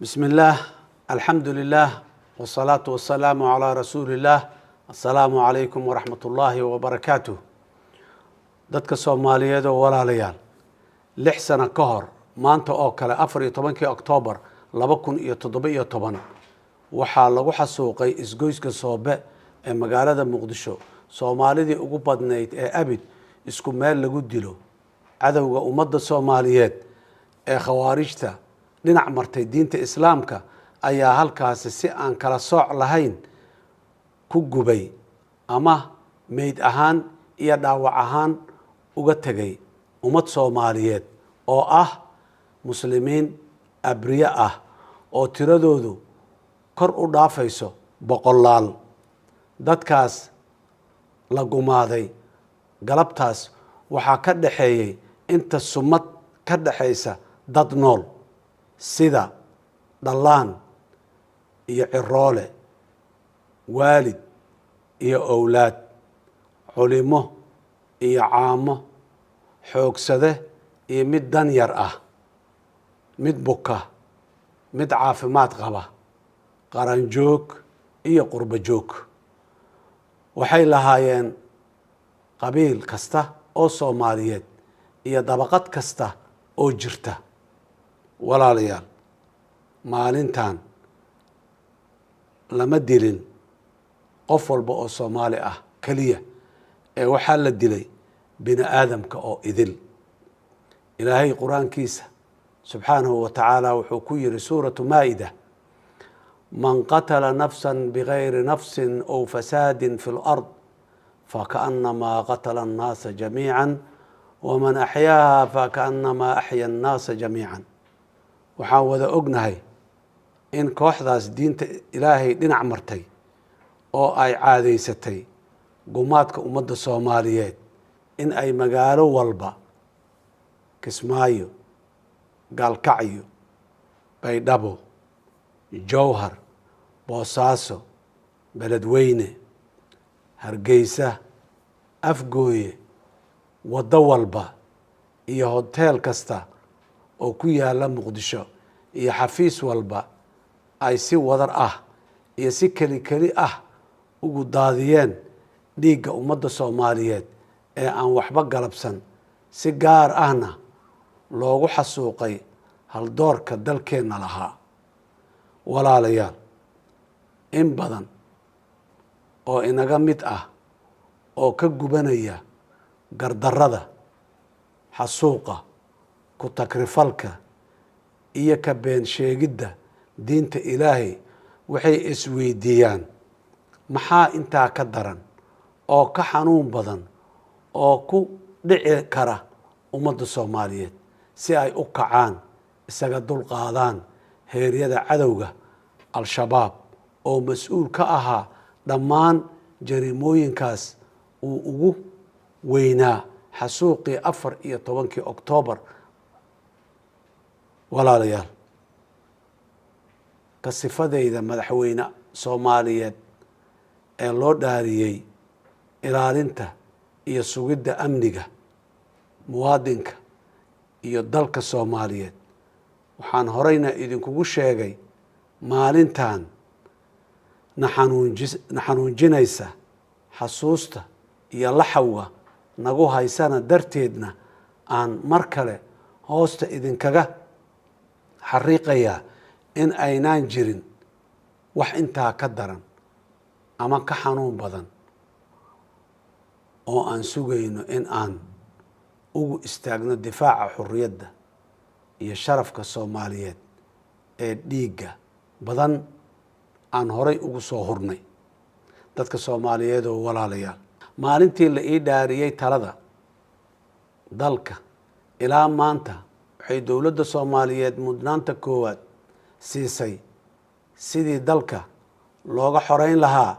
بسم الله الحمد لله والصلاة والسلام على رسول الله السلام عليكم ورحمة الله وبركاته. dadka Soomaaliyeed oo walaalayaal 6 sano ka hor maanta oo kale 14 Oktoobar 2017 waxaa lagu xasuuqay isgoyska Soobe ee magaalada Muqdisho. Soomaalidii ugu badnayd ee abid isku meel lagu dilo cadawga ummadda Soomaaliyeed ee khawaarijta dhinac martay diinta islaamka ayaa halkaas si aan kala sooc lahayn ku gubay ama meyd ahaan iyo dhaawac ahaan uga tagay ummad Soomaaliyeed oo ah muslimiin abriya ah oo tiradoodu kor u dhaafayso boqolaal. dadkaas la gumaaday galabtaas waxaa ka dhaxeeyay inta sumad ka dhaxaysa dad nool sida dhalaan iyo ciroole, waalid iyo awlaad, culimo iyo caamo, xoogsade iyo mid dan yar ah, mid buka, mid caafimaad qaba, qaranjoog iyo qurbo joog. waxay lahaayeen qabiil kasta oo Soomaaliyeed iyo dabaqad kasta oo jirta. walaalayaal maalintan lama dilin qof walba oo Soomaali ah kaliya ee waxaa la dilay bini aadamka oo idil. ilaahay quraankiisa subxaanahu wa tacaala wuxuu ku yiri suuratu maa'ida: man qatala nafsan bigayri nafsin aw fasaadin fi lard fakaannamaa qatala annaasa jamiican waman axyaaha fakaannamaa axya annaasa jamiican. waxaan wada ognahay in kooxdaas diinta ilaahay dhinac martay oo ay caadaysatay gumaadka ummadda Soomaaliyeed in ay magaalo walba Kismaayo, Gaalkacyo, Baydhabo, Jowhar, Boosaaso, Beledweyne, Hargeysa, Afgooye, waddo walba iyo hotel kasta oo ku yaala Muqdisho iyo xafiis walba ay si wadar ah iyo si keli ah ugu daadiyeen dhiigga ummadda Soomaaliyeed ee aan waxba galabsan, si gaar ahna loogu xasuuqay haldoorka dalkeenna lahaa. walaalayaal in badan oo inaga mid ah oo ka gubanaya gardarrada, xasuuqa, ku takrifalka iyo ka been sheegidda diinta ilaahay waxay isweydiiyaan maxaa intaa ka daran oo ka xanuun badan oo ku dhici kara ummadda Soomaaliyeed si ay u kacaan isaga dulqaadaan heeryada cadowga al-shabaab oo mas-uul ka ahaa dhammaan jariimooyinkaas uu ugu weynaa xasuuqii 14 Oktoobar. walaalayaal ka sifadayda madaxweyne Soomaaliyeed ee loo dhaariyey ilaalinta iyo sugidda amniga muwaadinka iyo dalka Soomaaliyeed, waxaan horeyna idinkugu sheegay maalintan na xanuunjinaysa xasuusta iyo laxawga nagu haysana darteedna aan mar kale hoosta idinkaga xariiqayaa in aynaan jirin wax intaa ka daran ama ka xanuun badan oo aan sugayno in aan ugu istaagno difaaca xurriyadda iyo sharafka Soomaaliyeed ee dhiigga badan aan horay ugu soo hurnay. dadka Soomaaliyeed oo walaalayaal maalintii la ii dhaariyey talada dalka ilaa maanta waxay dowladda Soomaaliyeed mudnaanta koowaad siisay sidii dalka looga xoreyn lahaa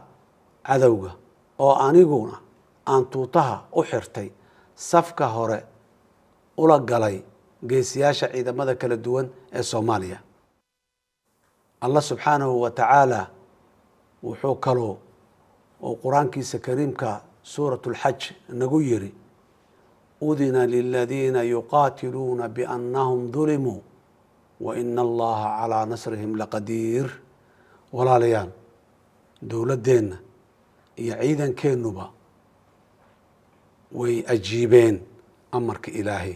cadowga oo aniguna aan tuutaha u xirtay safka hore ula galay geesiyaasha ciidamada kala duwan ee Soomaaliya. Allah subxaanahu wa tacaala wuxuu kaloo oo quraankiisa kariimka suuratul xaj nagu yiri: udina liladiina yuqaatiluuna biannahum dulimuu وإن الله على نصرهم لقدير. ولا ليان دولة دينا يعيدا كينوبا ويأجيبين أمرك إلهي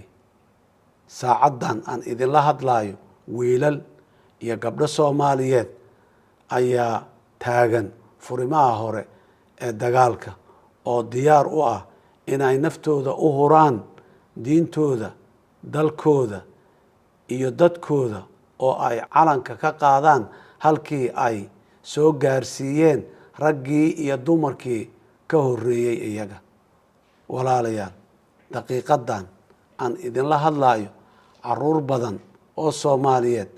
ساعدان أن إذن الله هدلايو ويلل يا قبل الصوماليات أيا تاغن فرماها هوري دقالك أو ديار أوه إن أي نفتوذا أهوران دينتوذا dalkooda iyo dadkooda oo ay calanka ka qaadaan halkii ay soo gaarsiiyeen raggii iyo dumarkii ka horeeyay iyaga. walaalayaal daqiiqadan aan idinla hadlaayo caruur badan oo Soomaaliyeed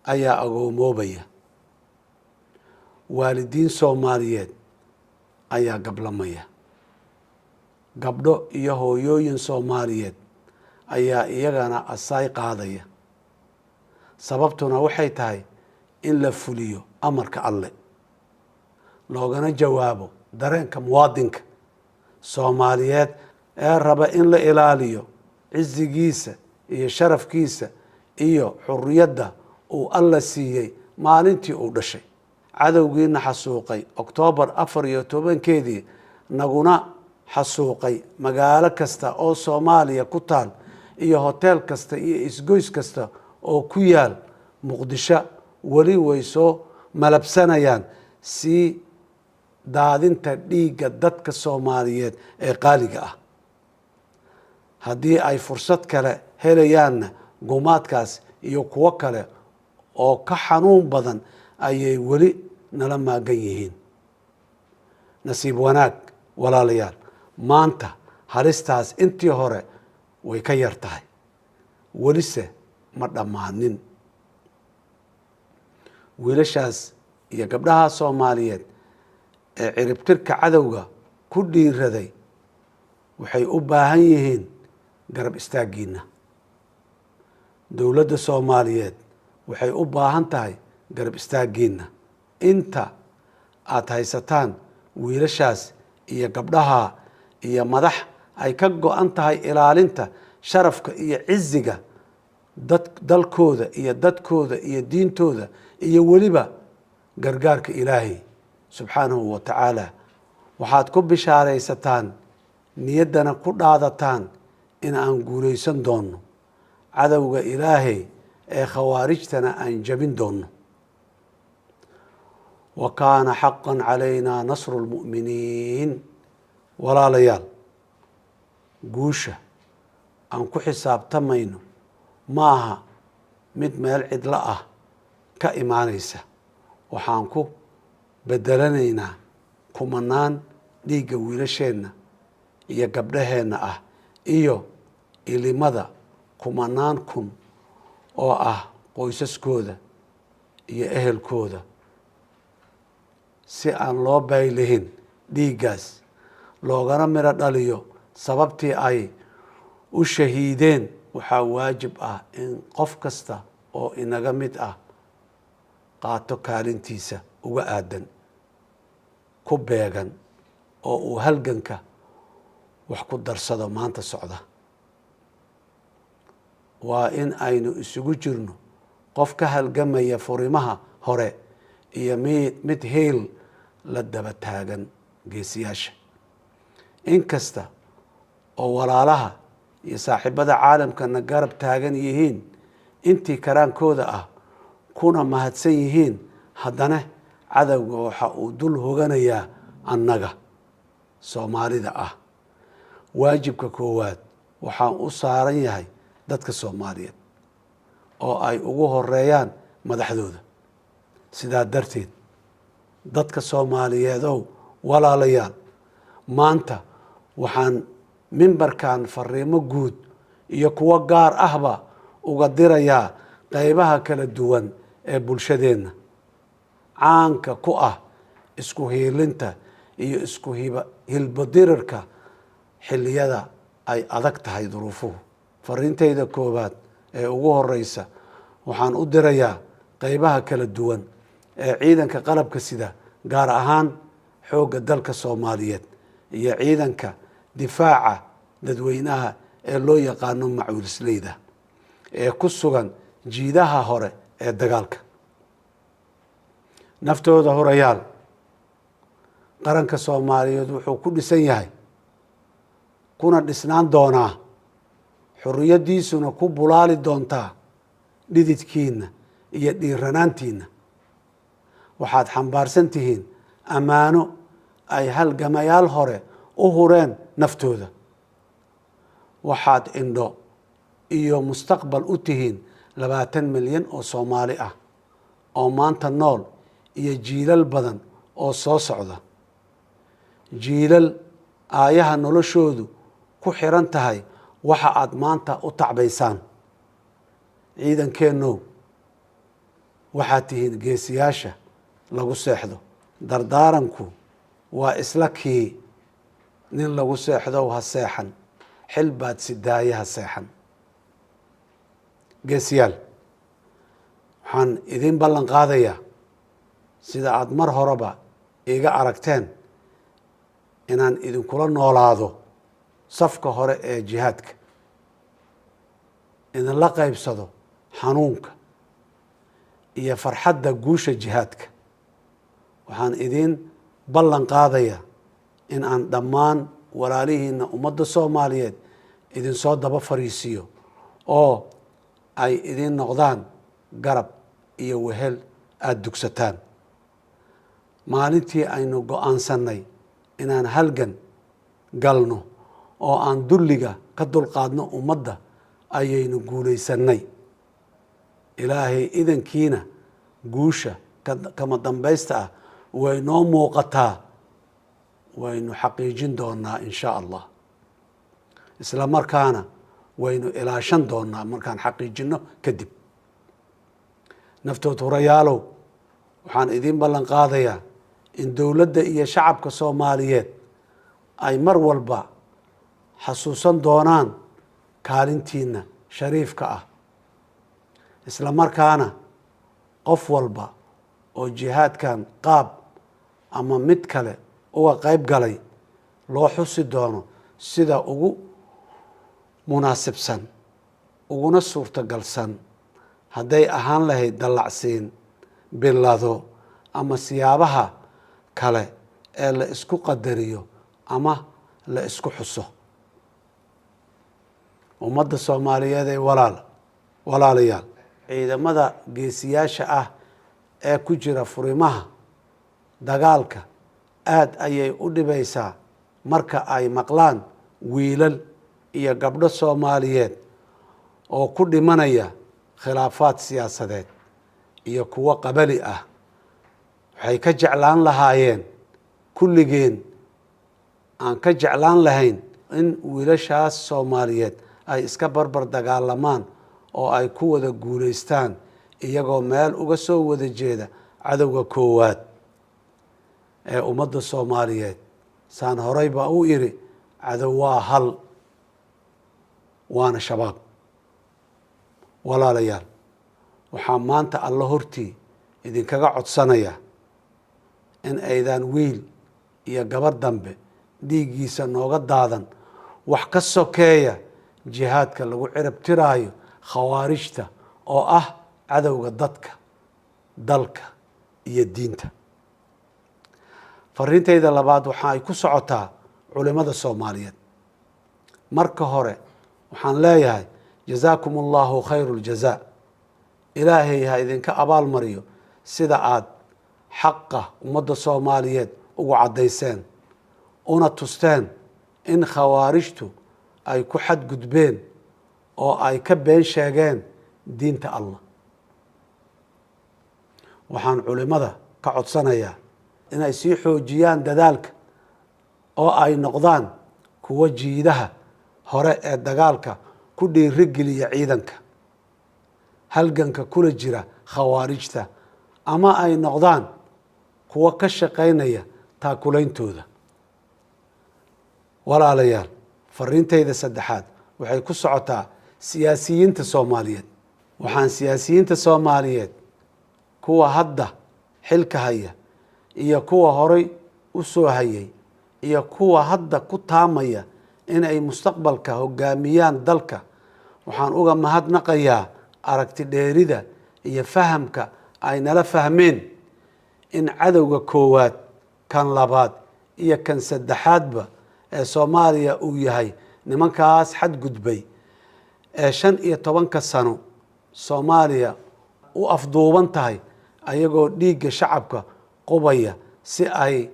ayaa agoomoobaya, waalidiin Soomaaliyeed ayaa gablamaya, gabdho iyo hooyooyin Soomaaliyeed ayaa iyagana asay qaadaya. sababtuna waxay tahay in la fuliyo amarka alle, loogana jawaabo dareenka muwaadinka Soomaaliyeed ee raba in la ilaaliyo cizigiisa iyo sharafkiisa iyo xurriyadda uu alla siiyey maalintii uu dhashay. cadowgiina xasuuqay Oktoobar 14 naguna xasuuqay magaalo kasta oo Soomaaliya ku taal iyo hotel kasta iyo isgoys kasta oo ku yaal Muqdisho wali way soo malabsanayaan si daadinta dhiigga dadka Soomaaliyeed ee qaaliga ah. haddii ay fursad kale helayaanna gumaadkaas iyo kuwo kale oo ka xanuun badan ayay weli nala maagan yihiin. nasiib wanaag walaalayaal, maanta halistaas intii hore way ka yar tahay, welise ma dhammaanin. wiilashaas iyo gabdhaha Soomaaliyeed ee ciribtirka cadowga ku dhiiraday waxay u baahan yihiin garab istaagiina. dowladda Soomaaliyeed waxay u baahan tahay garab istaagiina. inta aad haysataan wiilashaas iyo gabdhaha iyo madax ay ka go'an tahay ilaalinta sharafka iyo ciziga dalkooda iyo dadkooda iyo diintooda iyo weliba gargaarka Ilaahay subxaanahu wa tacaala, waxaad ku bishaaraysataan niyaddana ku dhaadataan in aan guulaysan doonno cadowga Ilaahay ee khawaarijtana aan jabin doonno. wa kaana xaqan calaynaa nasru lmu'miniin. walaalayaal, guusha aan ku xisaabtamayno maaha mid meel cidlo ah ka imaanaysa. waxaan ku bedelanaynaa kumanaan dhiigga wiilasheenna iyo gabdhaheenna ah iyo ilimada kumanaan kun oo ah qoysaskooda iyo ehelkooda, si aan loo baylihin dhiiggaas loogana miro dhaliyo sababtii ay u shahiideen. waxaa waajib ah in qof kasta oo inaga mid ah qaato kaalintiisa uga aadan, ku beegan, oo uu halganka wax ku darsado maanta socda. waa in aynu isugu jirno qof ka halgamaya furimaha hore iyo mid heel la daba taagan geesiyaasha. inkasta oo walaalaha iyo saaxiibada caalamkana garab taagan yihiin intii karaankooda ah kuna mahadsan yihiin, haddana cadowga waxa uu dul hoganayaa annaga Soomaalida ah. waajibka koowaad waxaan u saaran yahay dadka Soomaaliyeed oo ay ugu horeeyaan madaxdooda. sidaa darteed dadka Soomaaliyeed oo walaalayaal, maanta waxaan mimbarkan fariimo guud iyo kuwo gaar ahba uga dirayaa qaybaha kala duwan ee bulshadeenna caanka ku ah isku hiilinta iyo isku hilbadirirka xilliyada ay adag tahay duruufuhu. fariintayda koowaad ee ugu horeysa waxaan u dirayaa qaybaha kala duwan ee ciidanka qalabka sida, gaar ahaan xoogga dalka Soomaaliyeed iyo ciidanka difaaca dadweynaha ee loo yaqaano macuulisleyda ee ku sugan jiidaha hore ee dagaalka. naftooda horayaal, qaranka Soomaaliyeed wuxuu ku dhisan yahay kuna dhisnaan doonaa, xurriyadiisuna ku bulaali doontaa dhididkiina iyo dhiiranaantiina. waxaad xambaarsan tihiin ammaano ay halgamayaal hore u hureen naftooda. waxaad indho iyo mustaqbal u tihiin 20 milyan oo Soomaali ah oo maanta nool iyo jiilal badan oo soo socda. jiilal aayaha noloshoodu ku xiran tahay waxa aad maanta u tacbaysaan. ciidankeenow, waxaad tihiin geesiyaasha lagu seexdo. dardaaranku waa isla kii nin lagu seexdow ha seexan, xil baad sidaaye ha seexan. geesiyaal, waxaan idin ballan qaadayaa sida aad mar horeba iga aragteen inaan idinkula noolaado safka hore ee jihaadka, idinla qaybsado xanuunka iyo farxadda guusha jihaadka. waxaan idin ballan qaadayaa in aan dhammaan walaalihiina ummadda Soomaaliyeed idinsoo daba fariisiyo oo ay idin noqdaan garab iyo wehel aada dugsataan. maalintii aynu go'aansannay inaan halgan galno oo aan dulliga ka dulqaadno ummadda ayaynu guulaysannay. ilaahay idankiina guusha kama dambaysta ah way noo muuqataa, waynu xaqiijin doonaa in sha allah. isla markaana waynu ilaashan doonaa markaan xaqiijinno kadib. naftood hurayaalow, waxaan idin ballan qaadayaa in dowladda iyo shacabka Soomaaliyeed ay mar walba xasuusan doonaan kaalintiina shariifka ah. isla markaana qof walba oo jihaadkan qaab ama mid kale uga qayb galay loo xusi doono sida ugu munaasibsan uguna suurtagalsan, hadday ahaan lahayd dallacsiin, bilado ama siyaabaha kale ee la isku qadariyo ama la isku xuso. ummadda Soomaaliyeed ee walaalayaal, ciidamada geesiyaasha ah ee ku jira furimaha dagaalka aad ayay u dhibaysaa marka ay maqlaan wiilal iyo gabdho Soomaaliyeed oo ku dhimanaya khilaafaad siyaasadeed iyo kuwo qabali ah. waxay ka jeclaan lahaayeen, kulligeen aan ka jeclaan lahayn, in wiilashaas Soomaaliyeed ay iska barbar dagaalamaan oo ay ku wada guulaystaan iyagoo meel uga soo wada jeeda cadowga koowaad ee ummadda Soomaaliyeed. saan horey baa u iri, cadow waa hal, waana shabaab. walaalayaal, waxaa maanta alla hortii idinkaga codsanaya in aydan wiil iyo gabar dambe dhiiggiisa nooga daadan wax ka sokeeya jihaadka lagu cirab tiraayo khawaarijta oo ah cadowga dadka, dalka iyo diinta. fariintayda labaad waxa ay ku socotaa culimada Soomaaliyeed. marka hore waxaan leeyahay jazaakum allahu khayru ljazaa. ilaahay ha idinka abaal mariyo sida aad xaqa ummadda Soomaaliyeed ugu caddayseen una tusteen in khawaarijtu ay ku xadgudbeen oo ay ka been sheegeen diinta Allah. waxaan culimada ka codsanayaa inay sii xoojiyaan dadaalka oo ay noqdaan kuwa jiidaha hore ee dagaalka ku dhiirigeliya ciidanka halganka kula jira khawaarijta, ama ay noqdaan kuwa ka shaqaynaya taakulaintooda. walaalayaal, fariintayda saddexaad waxay ku socotaa siyaasiyiinta Soomaaliyeed. waxaan siyaasiyiinta Soomaaliyeed, kuwa hadda xilka haya iyo kuwa horay u soo hayay iyo kuwa hadda ku taamaya in ay mustaqbalka hogaamiyaan dalka, waxaan uga mahadnaqayaa aragti dheerida iyo fahamka ay nala fahmeen in cadowga koowaad kan labaad iyo kan saddexaadba ee Soomaaliya uu yahay nimankaas xadgudbay ee 15 sano Soomaaliya u afduuban tahay ayagoo dhiigga shacabka qubaya si ay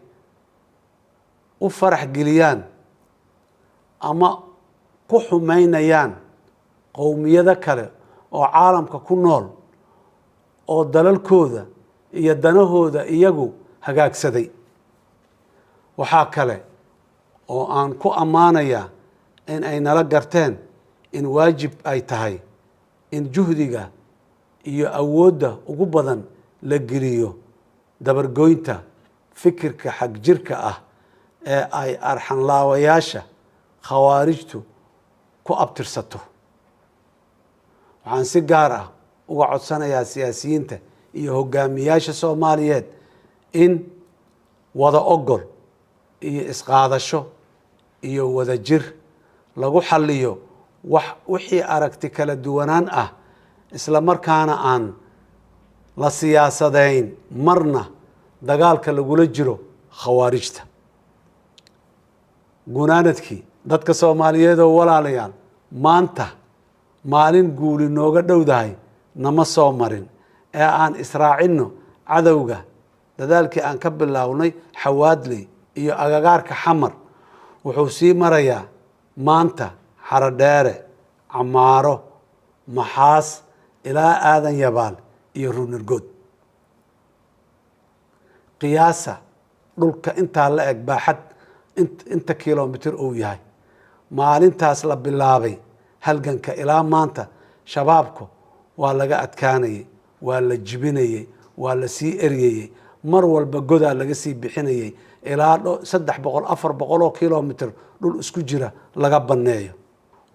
u farax geliyaan ama ku xumeynayaan qowmiyada kale oo caalamka ku nool oo dalalkooda iyo danahooda iyagu hagaagsaday. waxaa kale oo aan ku ammaanayaa in ay nala garteen in waajib ay tahay in juhdiga iyo awoodda ugu badan la geliyo dabargoynta fikirka xagjirka ah ee ay arxanlaawayaasha khawaarijtu ku abtirsato. waxaan si gaar ah uga codsanayaa siyaasiyiinta iyo hogaamiyaasha Soomaaliyeed in wada ogol iyo isqaadasho iyo wada jir lagu xalliyo wixii aragti kala duwanaan ah isla markaana aan la siyaasadayn marna dagaalka lagula jiro khawaarijta. gunaanadkii dadka Soomaaliyeed oo walaalayaal maanta maalin guuli nooga dhowdahay nama soo marin ee aan israacino cadowga. dadaalkii aan ka bilownay Xawaadley iyo agagaarka Xamar wuxuu sii marayaa maanta Xaradheere, Camaaro, Maxaas ilaa Aadan Yabaal iyo Ruunirgood. qiyaasa dhulka intaa la eg baaxad inta kilomitir uu yahay. maalintaas la bilaabay halganka ilaa maanta shabaabku waa laga adkaanayay, waa la jibinayay, waa la sii eryayay, mar walba godaa laga sii bixinayay ilaa 300-400 oo kilomitir dhul isku jira laga banneeyo.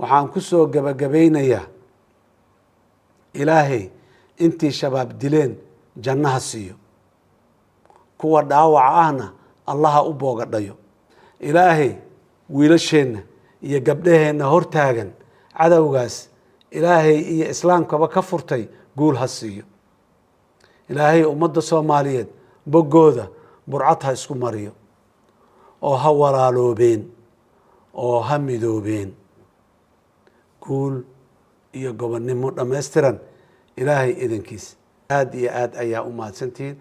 waxaan ku soo gabagabeynayaa ilaahay intii shabaab dileen jannaha siiyo, kuwa dhaawaca ahna allaha u boogadhayo. ilaahay wiilasheenna iyo gabdhaheenna hortaagan cadowgaas ilaahay iyo islaamkaba ka furtay guul ha siiyo. ilaahay ummadda Soomaaliyeed boggooda burcad ha isku mariyo oo ha walaaloobeen oo ha midoobeen. guul iyo gobonnimo dhammaystiran ilaahay idinkiis. aad iyo aad ayaa u mahadsantihiin.